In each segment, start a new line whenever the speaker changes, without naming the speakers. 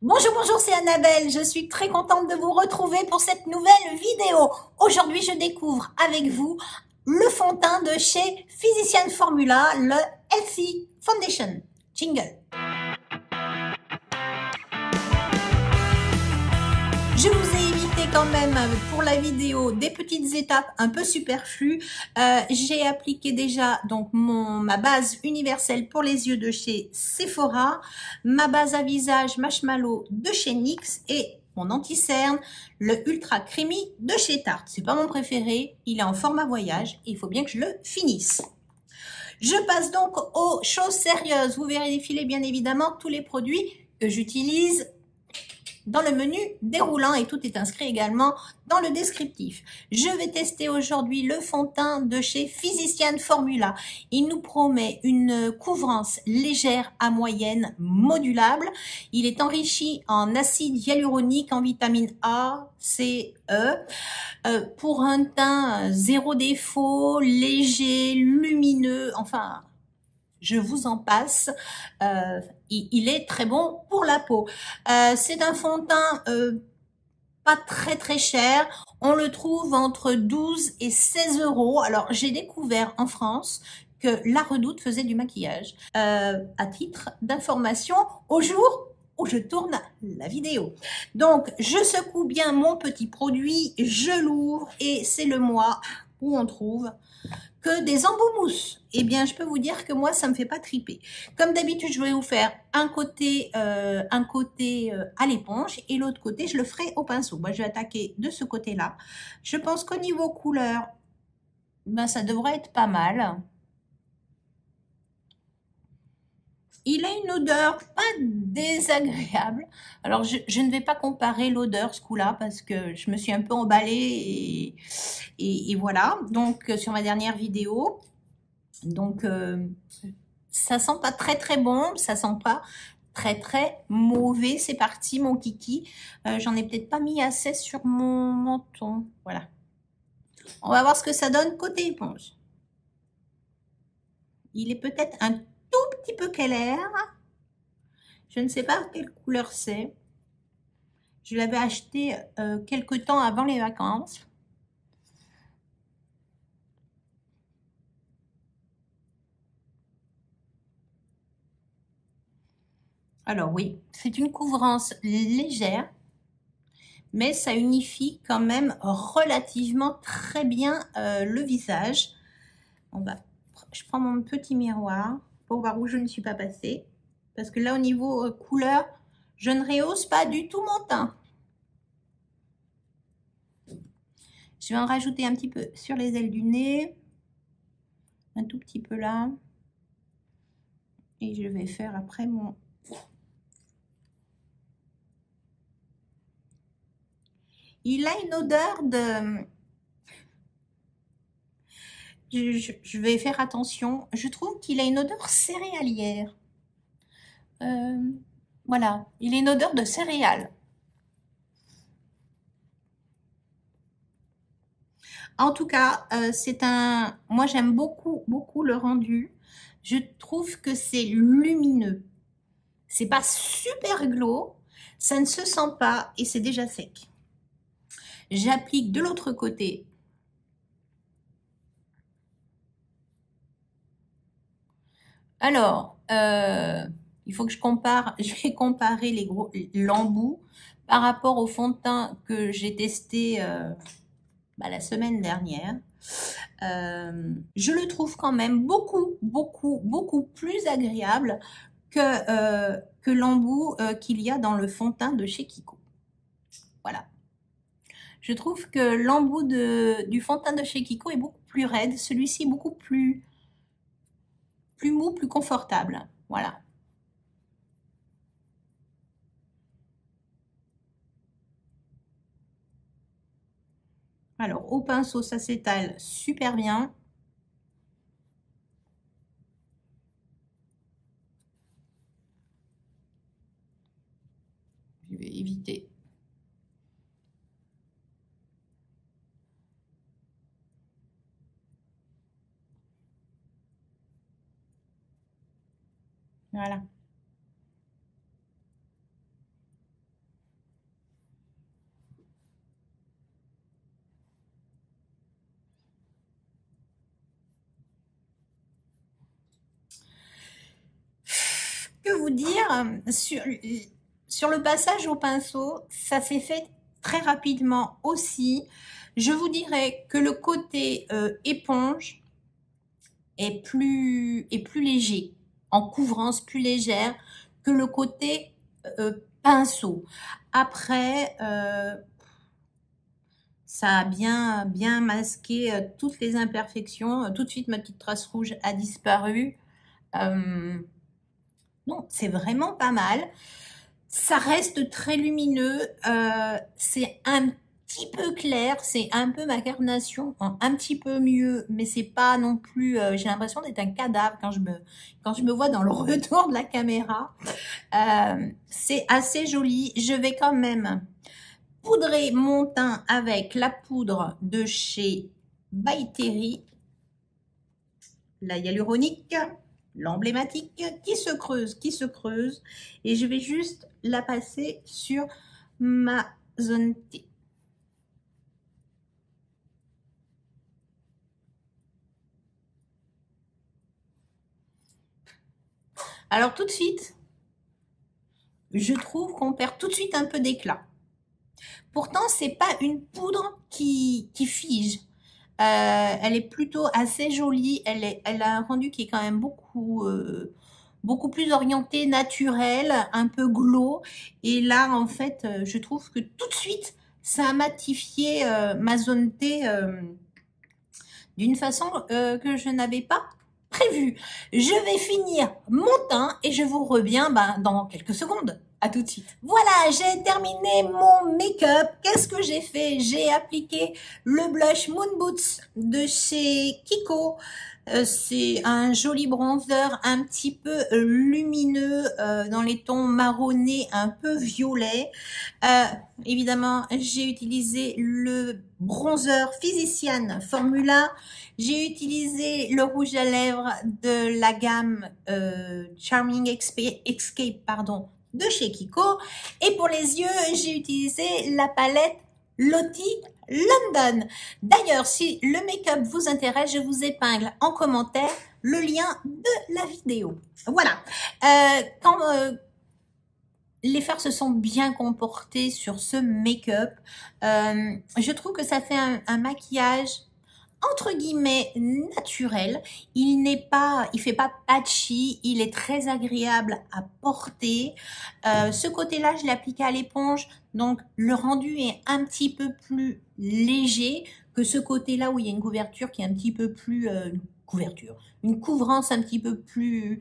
Bonjour, bonjour, c'est Annabelle. Je suis très contente de vous retrouver pour cette nouvelle vidéo. Aujourd'hui, je découvre avec vous le fond de teint de chez Physicians Formula, le Healthy Foundation. Jingle. Je vous ai évité quand même pour la vidéo des petites étapes un peu superflues. J'ai appliqué déjà donc ma base universelle pour les yeux de chez Sephora, ma base à visage Marshmallow de chez NYX et mon anti-cerne, le Ultra Creamy de chez Tarte. C'est pas mon préféré, il est en format voyage et il faut bien que je le finisse. Je passe donc aux choses sérieuses. Vous verrez défiler bien évidemment tous les produits que j'utilise dans le menu déroulant et tout est inscrit également dans le descriptif. Je vais tester aujourd'hui le fond de teint de chez Physicians Formula. Il nous promet une couvrance légère à moyenne modulable. Il est enrichi en acide hyaluronique, en vitamine A, C, E. Pour un teint zéro défaut, léger, lumineux, enfin... je vous en passe, il est très bon pour la peau. C'est un fond de teint pas très cher, on le trouve entre 12 et 16 euros. Alors j'ai découvert en France que La Redoute faisait du maquillage. À titre d'information, au jour où je tourne la vidéo. Donc je secoue bien mon petit produit, je l'ouvre et c'est le mois où on trouve que des embouts mousse. Eh bien, je peux vous dire que moi, ça me fait pas triper. Comme d'habitude, je vais vous faire un côté à l'éponge et l'autre côté, je le ferai au pinceau. Moi, je vais attaquer de ce côté-là. Je pense qu'au niveau couleur, ben, ça devrait être pas mal. Il a une odeur pas désagréable. Alors, je ne vais pas comparer l'odeur ce coup-là parce que je me suis un peu emballée et voilà. Donc, sur ma dernière vidéo. Donc, ça sent pas très bon, ça sent pas très mauvais. C'est parti, mon kiki. J'en ai peut-être pas mis assez sur mon menton. Voilà. On va voir ce que ça donne côté éponge. Il est peut-être un tout petit peu clair. Je ne sais pas quelle couleur c'est. Je l'avais acheté quelque temps avant les vacances. Alors oui, c'est une couvrance légère, mais ça unifie quand même relativement très bien le visage. Je prends mon petit miroir pour voir où je ne suis pas passée. Parce que là, au niveau couleur, je ne rehausse pas du tout mon teint. Je vais en rajouter un petit peu sur les ailes du nez. Un tout petit peu là. Et je vais faire après mon... Il a une odeur de... Je vais faire attention. Je trouve qu'il a une odeur céréalière. Voilà, il a une odeur de céréales. En tout cas, moi j'aime beaucoup le rendu. Je trouve que c'est lumineux. C'est pas super glow, ça ne se sent pas et c'est déjà sec. J'applique de l'autre côté. Alors, il faut que je compare, je vais comparer l'embout par rapport au fond de teint que j'ai testé la semaine dernière. Je le trouve quand même beaucoup plus agréable que l'embout qu'il y a dans le fond de teint de chez Kiko. Voilà. Je trouve que l'embout du fond de teint de chez Kiko est beaucoup plus raide. Celui-ci beaucoup plus mou, plus confortable. Voilà. Alors, au pinceau, ça s'étale super bien. Je vais éviter. Voilà. vous dire, sur le passage au pinceau, ça s'est fait très rapidement aussi. Je vous dirais que le côté éponge est plus léger, en couvrance plus légère que le côté pinceau. Après, ça a bien masqué toutes les imperfections. Tout de suite, ma petite trace rouge a disparu. Non, c'est vraiment pas mal. Ça reste très lumineux. C'est un petit peu clair. C'est un peu ma carnation, un petit peu mieux, mais c'est pas non plus. J'ai l'impression d'être un cadavre quand je me vois dans le retour de la caméra. C'est assez joli. Je vais quand même poudrer mon teint avec la poudre de chez By Terry, la hyaluronique, l'emblématique, qui se creuse, et je vais juste la passer sur ma zone T. Alors tout de suite, je trouve qu'on perd tout de suite un peu d'éclat. Pourtant, c'est pas une poudre qui fige. Elle est plutôt assez jolie. Elle a un rendu qui est quand même beaucoup plus orienté naturel, un peu glow. Et là, en fait, je trouve que tout de suite, ça a matifié ma zone T d'une façon que je n'avais pas prévue. Je vais finir mon teint et je vous reviens dans quelques secondes. À tout de suite. Voilà, j'ai terminé mon make-up. Qu'est-ce que j'ai fait? J'ai appliqué le blush Moon Boots de chez Kiko. C'est un joli bronzer un petit peu lumineux dans les tons marronnés, un peu violet. Évidemment, j'ai utilisé le bronzer Physician Formula. J'ai utilisé le rouge à lèvres de la gamme Charming Escape, pardon, de chez Kiko. Et pour les yeux, j'ai utilisé la palette Lottie London. D'ailleurs, si le make-up vous intéresse, je vous épingle en commentaire le lien de la vidéo. Voilà. Quand les fards se sont bien comportés sur ce make-up, je trouve que ça fait un maquillage entre guillemets naturel. Il fait pas patchy, il est très agréable à porter. Ce côté-là, je l'ai appliqué à l'éponge, donc le rendu est un petit peu plus léger que ce côté-là où il y a une couverture qui est un petit peu plus une couvrance un peu plus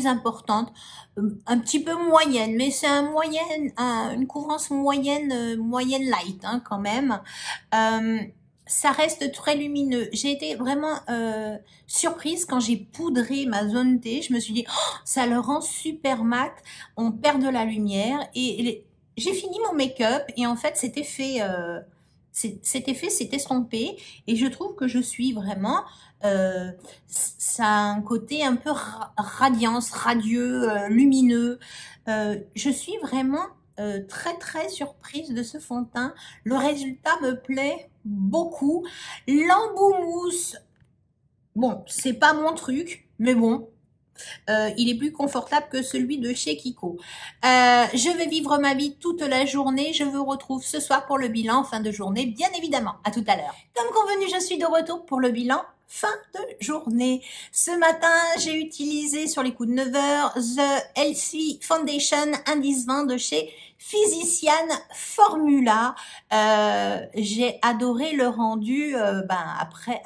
importante, un petit peu moyenne, mais c'est une couvrance moyenne light hein, quand même. Ça reste très lumineux. J'ai été vraiment surprise quand j'ai poudré ma zone T. Je me suis dit, oh, ça le rend super mat. On perd de la lumière. Et j'ai fini mon make-up et en fait, c'était fait, c'est estompé. Et je trouve que je suis vraiment... ça a un côté un peu radiance, radieux, lumineux. Je suis vraiment... très surprise de ce fond de teint. Le résultat me plaît beaucoup. L'embout mousse, bon, c'est pas mon truc, mais bon, il est plus confortable que celui de chez Kiko. Je vais vivre ma vie toute la journée. Je vous retrouve ce soir pour le bilan en fin de journée, bien évidemment. À tout à l'heure. Comme convenu, je suis de retour pour le bilan fin de journée. Ce matin, j'ai utilisé sur les coups de 9 heures The Healthy Foundation Indice 20 de chez Physician Formula. J'ai adoré le rendu après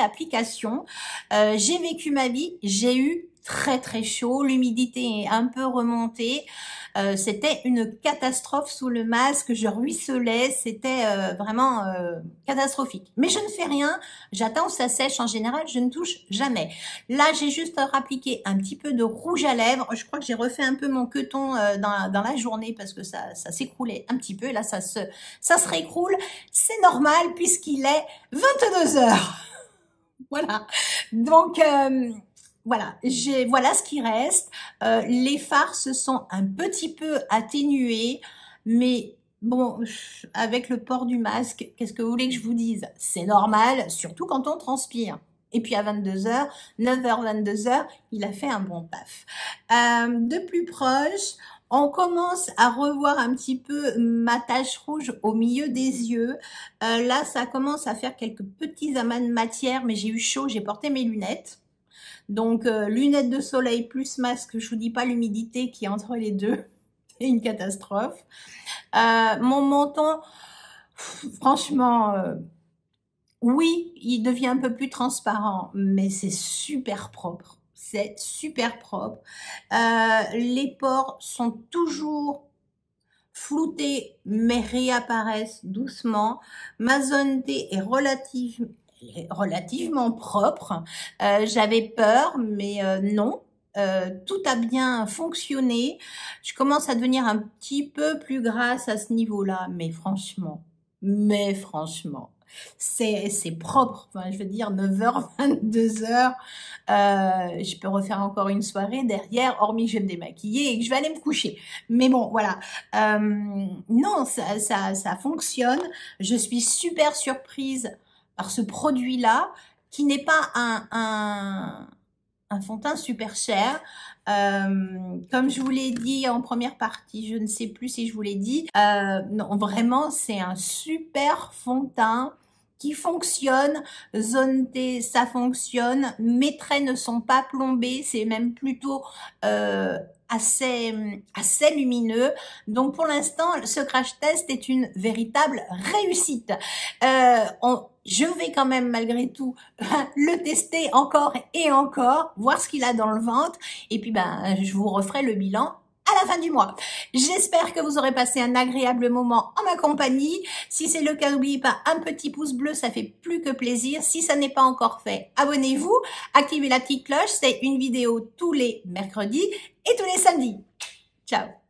application. J'ai vécu ma vie, j'ai eu très chaud, l'humidité est un peu remontée. C'était une catastrophe sous le masque, je ruisselais, c'était vraiment catastrophique. Mais je ne fais rien, j'attends que ça sèche, en général je ne touche jamais. Là j'ai juste appliqué un petit peu de rouge à lèvres, je crois que j'ai refait un peu mon queton dans la journée parce que ça s'écroulait un petit peu, et là ça se réécroule, c'est normal puisqu'il est 22 heures. Voilà, donc... voilà, voilà ce qui reste. Les fards se sont un petit peu atténués, mais bon, avec le port du masque, qu'est-ce que vous voulez que je vous dise? C'est normal, surtout quand on transpire. Et puis à 22h, 9h, 22h, il a fait un bon taf. De plus proche, on commence à revoir un petit peu ma tache rouge au milieu des yeux. Là, ça commence à faire quelques petits amas de matière, mais j'ai eu chaud, j'ai porté mes lunettes. Donc, lunettes de soleil plus masque, je vous dis pas l'humidité qui est entre les deux. C'est une catastrophe. Mon menton, franchement, oui, il devient un peu plus transparent, mais c'est super propre. C'est super propre. Les pores sont toujours floutés, mais réapparaissent doucement. Ma zone T est relativement propre. J'avais peur, mais non. Tout a bien fonctionné. Je commence à devenir un petit peu plus grasse à ce niveau-là, mais franchement, c'est propre. Enfin, je veux dire, 9h, 22h, je peux refaire encore une soirée derrière, hormis que je vais me démaquiller et que je vais aller me coucher. Mais bon, voilà. Non, ça fonctionne. Je suis super surprise par ce produit-là, qui n'est pas un fond de teint super cher. Comme je vous l'ai dit en première partie, je ne sais plus si je vous l'ai dit, non, vraiment, c'est un super fond de teint qui fonctionne. Zone T, ça fonctionne. Mes traits ne sont pas plombés, c'est même plutôt assez lumineux. Donc pour l'instant, ce crash test est une véritable réussite. Je vais quand même malgré tout le tester encore et encore, voir ce qu'il a dans le ventre, et puis je vous referai le bilan à la fin du mois. J'espère que vous aurez passé un agréable moment en ma compagnie. Si c'est le cas, n'oubliez pas un petit pouce bleu, ça fait plus que plaisir. Si ça n'est pas encore fait, abonnez-vous, activez la petite cloche, c'est une vidéo tous les mercredis et tous les samedis. Ciao!